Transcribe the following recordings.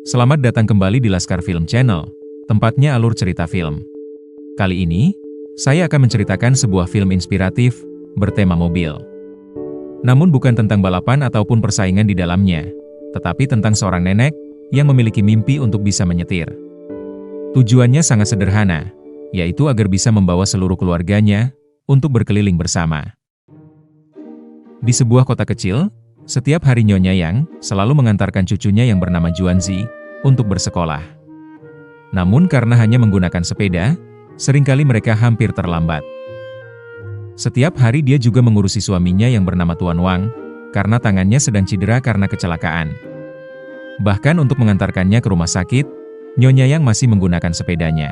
Selamat datang kembali di Laskar Film Channel, tempatnya alur cerita film. Kali ini, saya akan menceritakan sebuah film inspiratif, bertema mobil. Namun bukan tentang balapan ataupun persaingan di dalamnya, tetapi tentang seorang nenek, yang memiliki mimpi untuk bisa menyetir. Tujuannya sangat sederhana, yaitu agar bisa membawa seluruh keluarganya, untuk berkeliling bersama. Di sebuah kota kecil, setiap hari Nyonya Yang selalu mengantarkan cucunya yang bernama Juanzi untuk bersekolah. Namun karena hanya menggunakan sepeda, seringkali mereka hampir terlambat. Setiap hari dia juga mengurusi suaminya yang bernama Tuan Wang, karena tangannya sedang cedera karena kecelakaan. Bahkan untuk mengantarkannya ke rumah sakit, Nyonya Yang masih menggunakan sepedanya.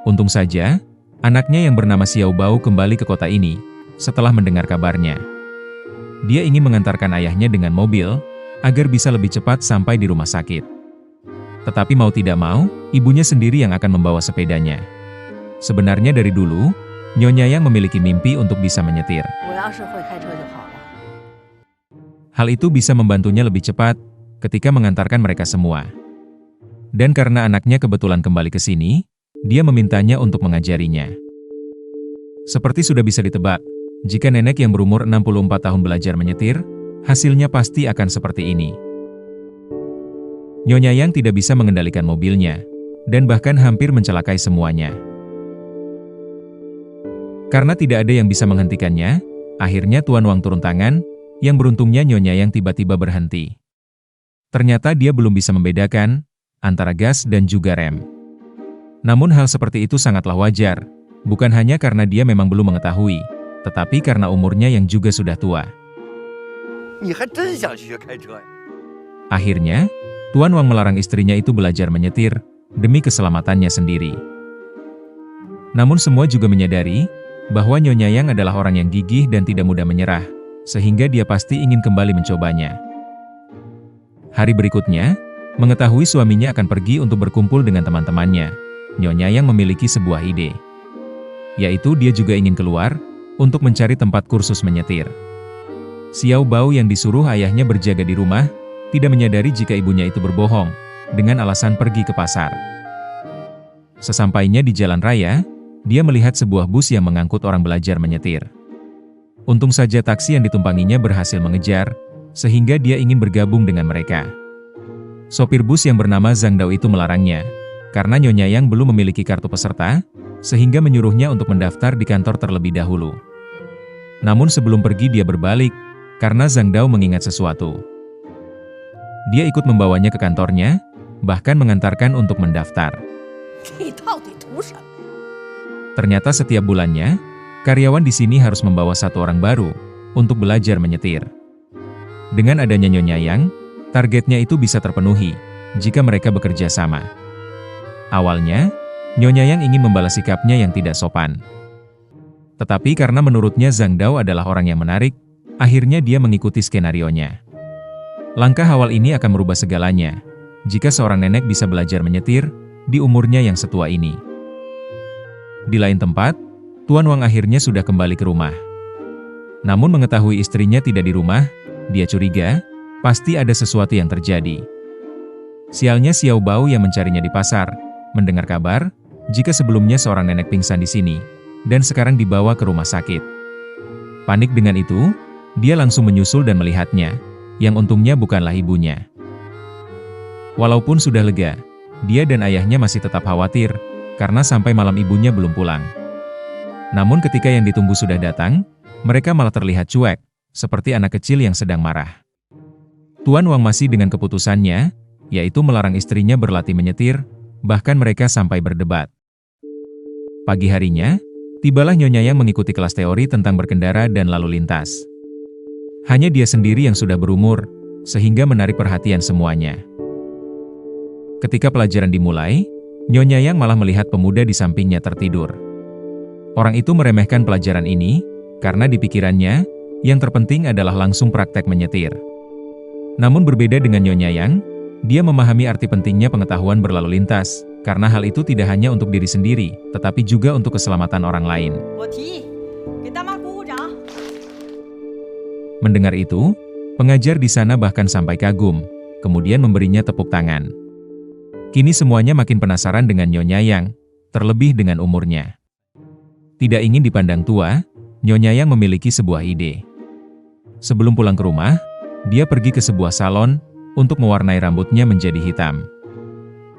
Untung saja, anaknya yang bernama Xiao Bao kembali ke kota ini, setelah mendengar kabarnya. Dia ingin mengantarkan ayahnya dengan mobil, agar bisa lebih cepat sampai di rumah sakit. Tetapi mau tidak mau, ibunya sendiri yang akan membawa sepedanya. Sebenarnya dari dulu, Nyonya Yang memiliki mimpi untuk bisa menyetir. Hal itu bisa membantunya lebih cepat, ketika mengantarkan mereka semua. Dan karena anaknya kebetulan kembali ke sini, dia memintanya untuk mengajarinya. Seperti sudah bisa ditebak, jika nenek yang berumur 64 tahun belajar menyetir, hasilnya pasti akan seperti ini. Nyonya Yang tidak bisa mengendalikan mobilnya, dan bahkan hampir mencelakai semuanya. Karena tidak ada yang bisa menghentikannya, akhirnya Tuan Wang turun tangan, yang beruntungnya Nyonya Yang tiba-tiba berhenti. Ternyata dia belum bisa membedakan antara gas dan juga rem. Namun hal seperti itu sangatlah wajar, bukan hanya karena dia memang belum mengetahui, tetapi karena umurnya yang juga sudah tua. Akhirnya, Tuan Wang melarang istrinya itu belajar menyetir, demi keselamatannya sendiri. Namun semua juga menyadari, bahwa Nyonya Yang adalah orang yang gigih dan tidak mudah menyerah, sehingga dia pasti ingin kembali mencobanya. Hari berikutnya, mengetahui suaminya akan pergi untuk berkumpul dengan teman-temannya, Nyonya Yang memiliki sebuah ide. Yaitu dia juga ingin keluar, untuk mencari tempat kursus menyetir. Xiao Bao yang disuruh ayahnya berjaga di rumah, tidak menyadari jika ibunya itu berbohong, dengan alasan pergi ke pasar. Sesampainya di jalan raya, dia melihat sebuah bus yang mengangkut orang belajar menyetir. Untung saja taksi yang ditumpanginya berhasil mengejar, sehingga dia ingin bergabung dengan mereka. Sopir bus yang bernama Zhang Dao itu melarangnya, karena Nyonya Yang belum memiliki kartu peserta, sehingga menyuruhnya untuk mendaftar di kantor terlebih dahulu. Namun sebelum pergi dia berbalik, karena Zhang Dao mengingat sesuatu. Dia ikut membawanya ke kantornya, bahkan mengantarkan untuk mendaftar. Ternyata setiap bulannya, karyawan di sini harus membawa satu orang baru, untuk belajar menyetir. Dengan adanya Nyonya Yang, targetnya itu bisa terpenuhi, jika mereka bekerja sama. Awalnya, Nyonya Yang ingin membalas sikapnya yang tidak sopan. Tetapi karena menurutnya Zhang Dao adalah orang yang menarik, akhirnya dia mengikuti skenarionya. Langkah awal ini akan merubah segalanya, jika seorang nenek bisa belajar menyetir, di umurnya yang setua ini. Di lain tempat, Tuan Wang akhirnya sudah kembali ke rumah. Namun mengetahui istrinya tidak di rumah, dia curiga, pasti ada sesuatu yang terjadi. Sialnya Xiao Bao yang mencarinya di pasar, mendengar kabar, jika sebelumnya seorang nenek pingsan di sini, dan sekarang dibawa ke rumah sakit. Panik dengan itu, dia langsung menyusul dan melihatnya, yang untungnya bukanlah ibunya. Walaupun sudah lega, dia dan ayahnya masih tetap khawatir, karena sampai malam ibunya belum pulang. Namun ketika yang ditunggu sudah datang, mereka malah terlihat cuek, seperti anak kecil yang sedang marah. Tuan Wang masih dengan keputusannya, yaitu melarang istrinya berlatih menyetir, bahkan mereka sampai berdebat. Pagi harinya, tibalah Nyonya Yang mengikuti kelas teori tentang berkendara dan lalu lintas. Hanya dia sendiri yang sudah berumur, sehingga menarik perhatian semuanya. Ketika pelajaran dimulai, Nyonya Yang malah melihat pemuda di sampingnya tertidur. Orang itu meremehkan pelajaran ini, karena di pikirannya, yang terpenting adalah langsung praktek menyetir. Namun berbeda dengan Nyonya Yang, dia memahami arti pentingnya pengetahuan berlalu lintas, karena hal itu tidak hanya untuk diri sendiri, tetapi juga untuk keselamatan orang lain. Mendengar itu, pengajar di sana bahkan sampai kagum, kemudian memberinya tepuk tangan. Kini semuanya makin penasaran dengan Nyonya Yang, terlebih dengan umurnya. Tidak ingin dipandang tua, Nyonya Yang memiliki sebuah ide. Sebelum pulang ke rumah, dia pergi ke sebuah salon untuk mewarnai rambutnya menjadi hitam.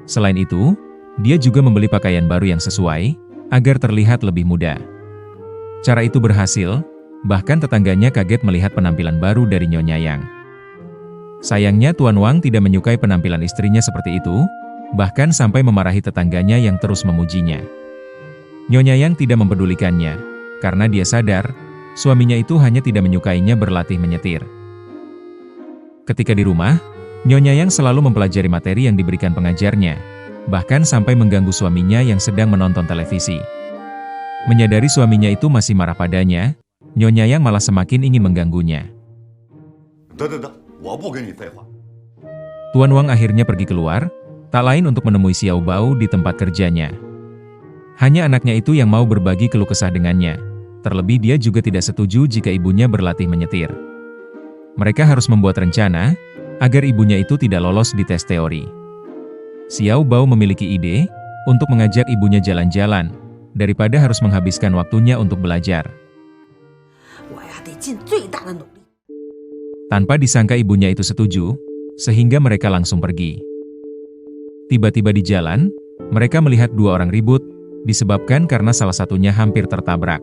Selain itu, dia juga membeli pakaian baru yang sesuai, agar terlihat lebih muda. Cara itu berhasil, bahkan tetangganya kaget melihat penampilan baru dari Nyonya Yang. Sayangnya Tuan Wang tidak menyukai penampilan istrinya seperti itu, bahkan sampai memarahi tetangganya yang terus memujinya. Nyonya Yang tidak mempedulikannya, karena dia sadar, suaminya itu hanya tidak menyukainya berlatih menyetir. Ketika di rumah, Nyonya Yang selalu mempelajari materi yang diberikan pengajarnya, bahkan sampai mengganggu suaminya yang sedang menonton televisi. Menyadari suaminya itu masih marah padanya, Nyonya Yang malah semakin ingin mengganggunya. Tuan Wang akhirnya pergi keluar, tak lain untuk menemui Xiao Bao di tempat kerjanya. Hanya anaknya itu yang mau berbagi keluh kesah dengannya, terlebih dia juga tidak setuju jika ibunya berlatih menyetir. Mereka harus membuat rencana, agar ibunya itu tidak lolos di tes teori. Xiao Bao memiliki ide, untuk mengajak ibunya jalan-jalan, daripada harus menghabiskan waktunya untuk belajar. Tanpa disangka ibunya itu setuju, sehingga mereka langsung pergi. Tiba-tiba di jalan, mereka melihat dua orang ribut, disebabkan karena salah satunya hampir tertabrak.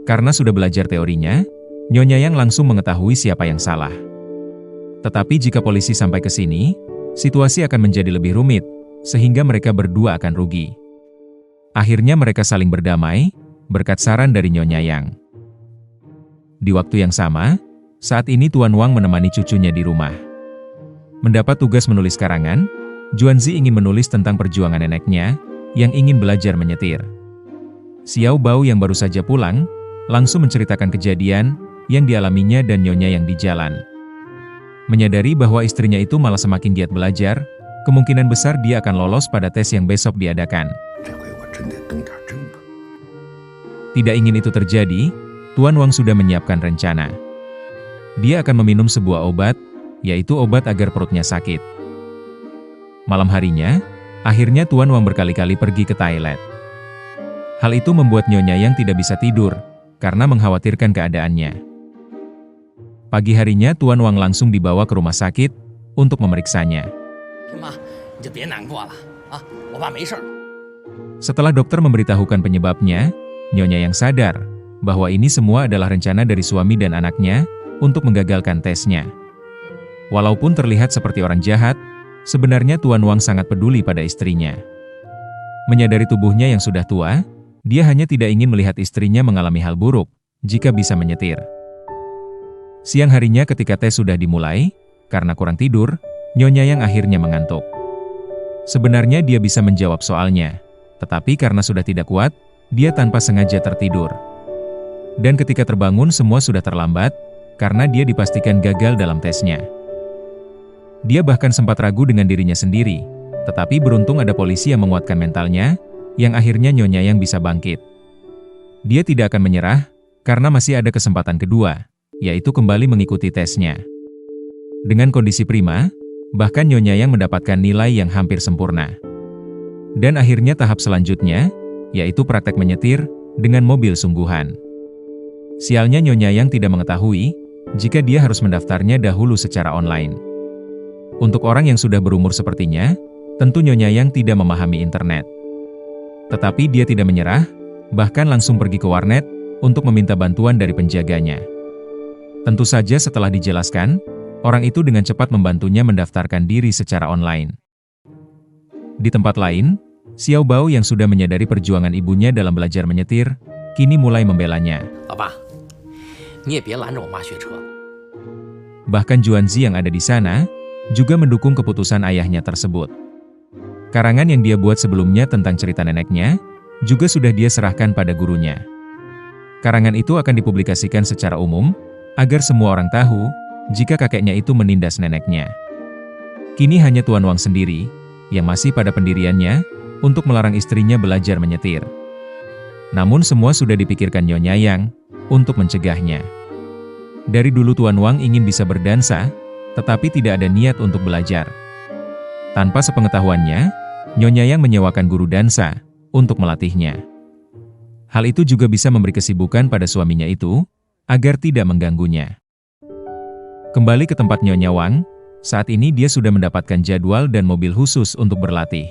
Karena sudah belajar teorinya, Nyonya Yang langsung mengetahui siapa yang salah. Tetapi jika polisi sampai ke sini, situasi akan menjadi lebih rumit, sehingga mereka berdua akan rugi. Akhirnya mereka saling berdamai, berkat saran dari Nyonya Yang. Di waktu yang sama, saat ini Tuan Wang menemani cucunya di rumah. Mendapat tugas menulis karangan, Juanzi ingin menulis tentang perjuangan neneknya, yang ingin belajar menyetir. Xiao Bao yang baru saja pulang, langsung menceritakan kejadian yang dialaminya dan Nyonya Yang di jalan. Menyadari bahwa istrinya itu malah semakin giat belajar, kemungkinan besar dia akan lolos pada tes yang besok diadakan. Tidak ingin itu terjadi, Tuan Wang sudah menyiapkan rencana. Dia akan meminum sebuah obat, yaitu obat agar perutnya sakit. Malam harinya, akhirnya Tuan Wang berkali-kali pergi ke toilet. Hal itu membuat Nyonya Yang tidak bisa tidur, karena mengkhawatirkan keadaannya. Pagi harinya Tuan Wang langsung dibawa ke rumah sakit, untuk memeriksanya. Setelah dokter memberitahukan penyebabnya, Nyonya Yang sadar, bahwa ini semua adalah rencana dari suami dan anaknya, untuk menggagalkan tesnya. Walaupun terlihat seperti orang jahat, sebenarnya Tuan Wang sangat peduli pada istrinya. Menyadari tubuhnya yang sudah tua, dia hanya tidak ingin melihat istrinya mengalami hal buruk, jika bisa menyetir. Siang harinya ketika tes sudah dimulai, karena kurang tidur, Nyonya Yang akhirnya mengantuk. Sebenarnya dia bisa menjawab soalnya, tetapi karena sudah tidak kuat, dia tanpa sengaja tertidur. Dan ketika terbangun semua sudah terlambat, karena dia dipastikan gagal dalam tesnya. Dia bahkan sempat ragu dengan dirinya sendiri, tetapi beruntung ada polisi yang menguatkan mentalnya, yang akhirnya Nyonya Yang bisa bangkit. Dia tidak akan menyerah, karena masih ada kesempatan kedua, yaitu kembali mengikuti tesnya. Dengan kondisi prima, bahkan Nyonya Yang mendapatkan nilai yang hampir sempurna. Dan akhirnya tahap selanjutnya, yaitu praktek menyetir, dengan mobil sungguhan. Sialnya Nyonya Yang tidak mengetahui, jika dia harus mendaftarnya dahulu secara online. Untuk orang yang sudah berumur sepertinya, tentu Nyonya Yang tidak memahami internet. Tetapi dia tidak menyerah, bahkan langsung pergi ke warnet, untuk meminta bantuan dari penjaganya. Tentu saja setelah dijelaskan, orang itu dengan cepat membantunya mendaftarkan diri secara online. Di tempat lain, Xiao Bao yang sudah menyadari perjuangan ibunya dalam belajar menyetir, kini mulai membelanya. Bahkan Juanzi yang ada di sana, juga mendukung keputusan ayahnya tersebut. Karangan yang dia buat sebelumnya tentang cerita neneknya, juga sudah dia serahkan pada gurunya. Karangan itu akan dipublikasikan secara umum, agar semua orang tahu, jika kakeknya itu menindas neneknya. Kini hanya Tuan Wang sendiri, yang masih pada pendiriannya, untuk melarang istrinya belajar menyetir. Namun semua sudah dipikirkan Nyonya Yang, untuk mencegahnya. Dari dulu Tuan Wang ingin bisa berdansa, tetapi tidak ada niat untuk belajar. Tanpa sepengetahuannya, Nyonya Yang menyewakan guru dansa untuk melatihnya. Hal itu juga bisa memberi kesibukan pada suaminya itu, agar tidak mengganggunya. Kembali ke tempat Nyonya Wang, saat ini dia sudah mendapatkan jadwal dan mobil khusus untuk berlatih.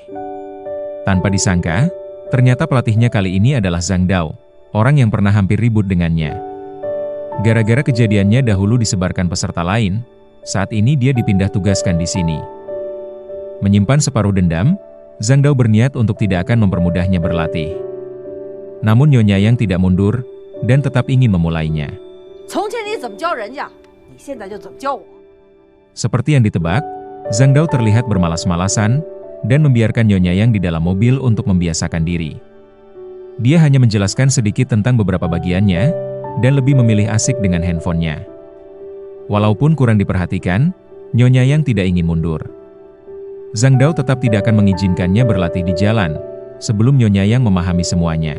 Tanpa disangka, ternyata pelatihnya kali ini adalah Zhang Dao, orang yang pernah hampir ribut dengannya. Gara-gara kejadiannya dahulu disebarkan peserta lain, saat ini dia dipindah tugaskan di sini. Menyimpan separuh dendam, Zhang Dao berniat untuk tidak akan mempermudahnya berlatih. Namun Nyonya Yang tidak mundur, dan tetap ingin memulainya. Seperti yang ditebak, Zhang Dao terlihat bermalas-malasan, dan membiarkan Nyonya Yang di dalam mobil untuk membiasakan diri. Dia hanya menjelaskan sedikit tentang beberapa bagiannya, dan lebih memilih asik dengan handphonenya. Walaupun kurang diperhatikan, Nyonya Yang tidak ingin mundur. Zhang Dao tetap tidak akan mengizinkannya berlatih di jalan, sebelum Nyonya Yang memahami semuanya.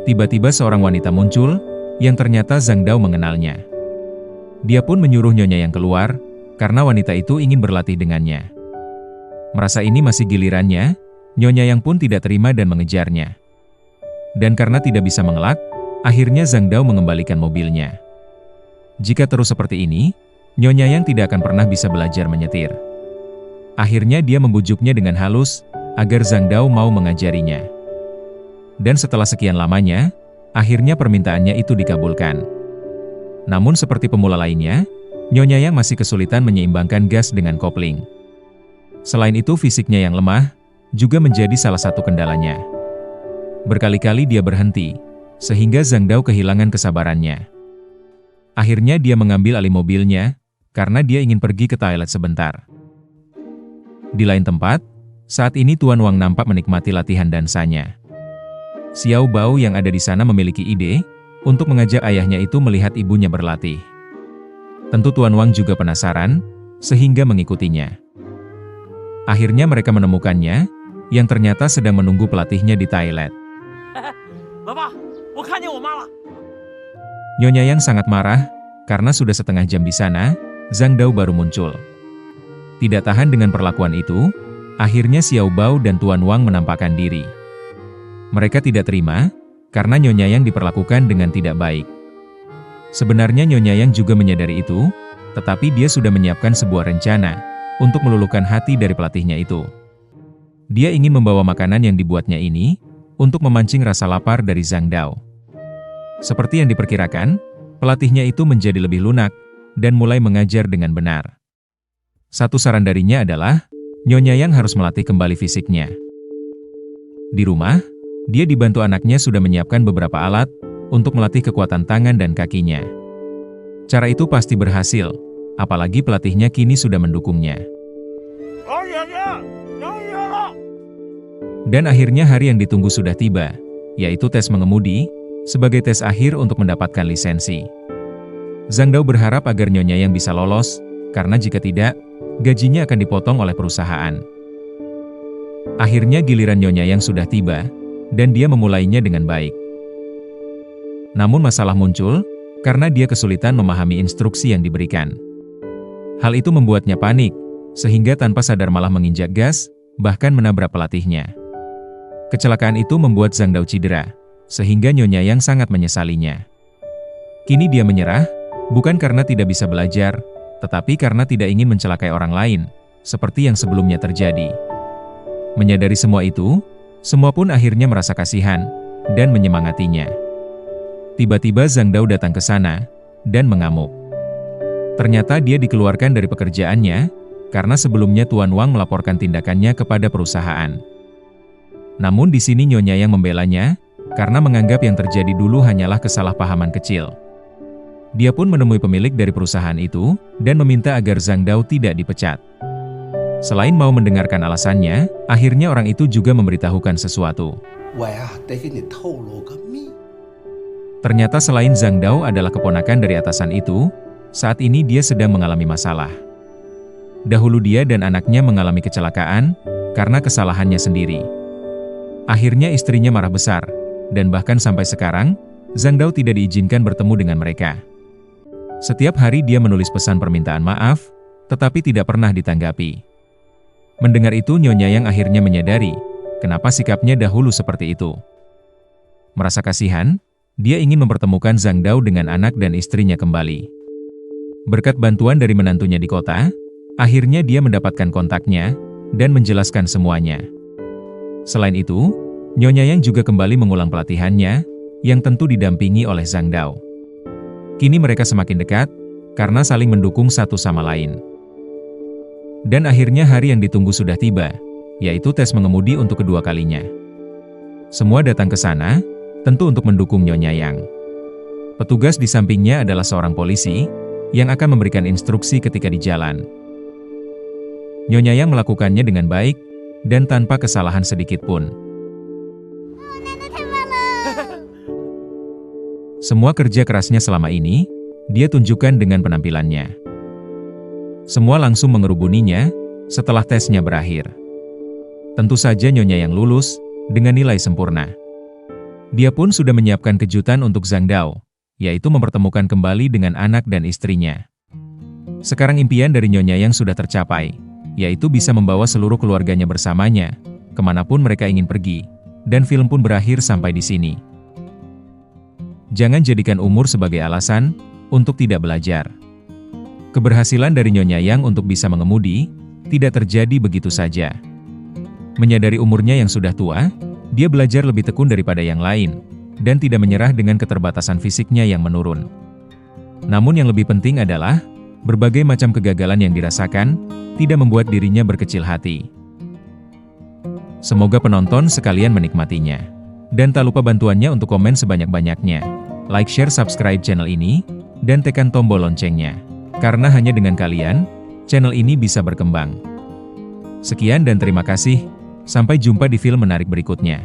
Tiba-tiba seorang wanita muncul, yang ternyata Zhang Dao mengenalnya. Dia pun menyuruh Nyonya Yang keluar, karena wanita itu ingin berlatih dengannya. Merasa ini masih gilirannya, Nyonya Yang pun tidak terima dan mengejarnya. Dan karena tidak bisa mengelak, akhirnya Zhang Dao mengembalikan mobilnya. Jika terus seperti ini, Nyonya Yang tidak akan pernah bisa belajar menyetir. Akhirnya dia membujuknya dengan halus, agar Zhang Dao mau mengajarinya. Dan setelah sekian lamanya, akhirnya permintaannya itu dikabulkan. Namun seperti pemula lainnya, Nyonya Yang masih kesulitan menyeimbangkan gas dengan kopling. Selain itu fisiknya yang lemah, juga menjadi salah satu kendalanya. Berkali-kali dia berhenti, sehingga Zhang Dao kehilangan kesabarannya. Akhirnya dia mengambil alih mobilnya, karena dia ingin pergi ke toilet sebentar. Di lain tempat, saat ini Tuan Wang nampak menikmati latihan dansanya. Xiao Bao yang ada di sana memiliki ide, untuk mengajak ayahnya itu melihat ibunya berlatih. Tentu Tuan Wang juga penasaran, sehingga mengikutinya. Akhirnya mereka menemukannya, yang ternyata sedang menunggu pelatihnya di toilet. Nyonya Yang sangat marah, karena sudah setengah jam di sana, Zhang Dao baru muncul. Tidak tahan dengan perlakuan itu, akhirnya Xiao Bao dan Tuan Wang menampakkan diri. Mereka tidak terima, karena Nyonya Yang diperlakukan dengan tidak baik. Sebenarnya Nyonya Yang juga menyadari itu, tetapi dia sudah menyiapkan sebuah rencana, untuk meluluhkan hati dari pelatihnya itu. Dia ingin membawa makanan yang dibuatnya ini, untuk memancing rasa lapar dari Zhang Dao. Seperti yang diperkirakan, pelatihnya itu menjadi lebih lunak, dan mulai mengajar dengan benar. Satu saran darinya adalah, Nyonya Yang harus melatih kembali fisiknya. Di rumah, dia dibantu anaknya sudah menyiapkan beberapa alat, untuk melatih kekuatan tangan dan kakinya. Cara itu pasti berhasil, apalagi pelatihnya kini sudah mendukungnya. Dan akhirnya hari yang ditunggu sudah tiba, yaitu tes mengemudi, sebagai tes akhir untuk mendapatkan lisensi. Zhang Dao berharap agar Nyonya Yang bisa lolos, karena jika tidak, gajinya akan dipotong oleh perusahaan. Akhirnya giliran Nyonya Yang sudah tiba, dan dia memulainya dengan baik. Namun masalah muncul, karena dia kesulitan memahami instruksi yang diberikan. Hal itu membuatnya panik, sehingga tanpa sadar malah menginjak gas, bahkan menabrak pelatihnya. Kecelakaan itu membuat Zhang Dao cedera, sehingga Nyonya Yang sangat menyesalinya. Kini dia menyerah, bukan karena tidak bisa belajar, tetapi karena tidak ingin mencelakai orang lain, seperti yang sebelumnya terjadi. Menyadari semua itu, semua pun akhirnya merasa kasihan, dan menyemangatinya. Tiba-tiba Zhang Dao datang ke sana, dan mengamuk. Ternyata dia dikeluarkan dari pekerjaannya, karena sebelumnya Tuan Wang melaporkan tindakannya kepada perusahaan. Namun di sini Nyonya Yang membelanya, karena menganggap yang terjadi dulu hanyalah kesalahpahaman kecil. Dia pun menemui pemilik dari perusahaan itu, dan meminta agar Zhang Dao tidak dipecat. Selain mau mendengarkan alasannya, akhirnya orang itu juga memberitahukan sesuatu. Ternyata selain Zhang Dao adalah keponakan dari atasan itu, saat ini dia sedang mengalami masalah. Dahulu dia dan anaknya mengalami kecelakaan, karena kesalahannya sendiri. Akhirnya istrinya marah besar, dan bahkan sampai sekarang, Zhang Dao tidak diizinkan bertemu dengan mereka. Setiap hari dia menulis pesan permintaan maaf, tetapi tidak pernah ditanggapi. Mendengar itu Nyonya Yang akhirnya menyadari, kenapa sikapnya dahulu seperti itu. Merasa kasihan, dia ingin mempertemukan Zhang Dao dengan anak dan istrinya kembali. Berkat bantuan dari menantunya di kota, akhirnya dia mendapatkan kontaknya, dan menjelaskan semuanya. Selain itu, Nyonya Yang juga kembali mengulang pelatihannya, yang tentu didampingi oleh Zhang Dao. Kini mereka semakin dekat, karena saling mendukung satu sama lain. Dan akhirnya hari yang ditunggu sudah tiba, yaitu tes mengemudi untuk kedua kalinya. Semua datang ke sana, tentu untuk mendukung Nyonya Yang. Petugas di sampingnya adalah seorang polisi, yang akan memberikan instruksi ketika di jalan. Nyonya Yang melakukannya dengan baik, dan tanpa kesalahan sedikit pun. Semua kerja kerasnya selama ini, dia tunjukkan dengan penampilannya. Semua langsung mengerubuninya, setelah tesnya berakhir. Tentu saja Nyonya Yang lulus, dengan nilai sempurna. Dia pun sudah menyiapkan kejutan untuk Zhang Dao, yaitu mempertemukan kembali dengan anak dan istrinya. Sekarang impian dari Nyonya Yang sudah tercapai, yaitu bisa membawa seluruh keluarganya bersamanya, kemanapun mereka ingin pergi, dan film pun berakhir sampai di sini. Jangan jadikan umur sebagai alasan untuk tidak belajar. Keberhasilan dari Nyonya Yang untuk bisa mengemudi, tidak terjadi begitu saja. Menyadari umurnya yang sudah tua, dia belajar lebih tekun daripada yang lain, dan tidak menyerah dengan keterbatasan fisiknya yang menurun. Namun yang lebih penting adalah, berbagai macam kegagalan yang dirasakan, tidak membuat dirinya berkecil hati. Semoga penonton sekalian menikmatinya. Dan tak lupa bantuannya untuk komen sebanyak-banyaknya. Like, share, subscribe channel ini, dan tekan tombol loncengnya. Karena hanya dengan kalian, channel ini bisa berkembang. Sekian dan terima kasih, sampai jumpa di film menarik berikutnya.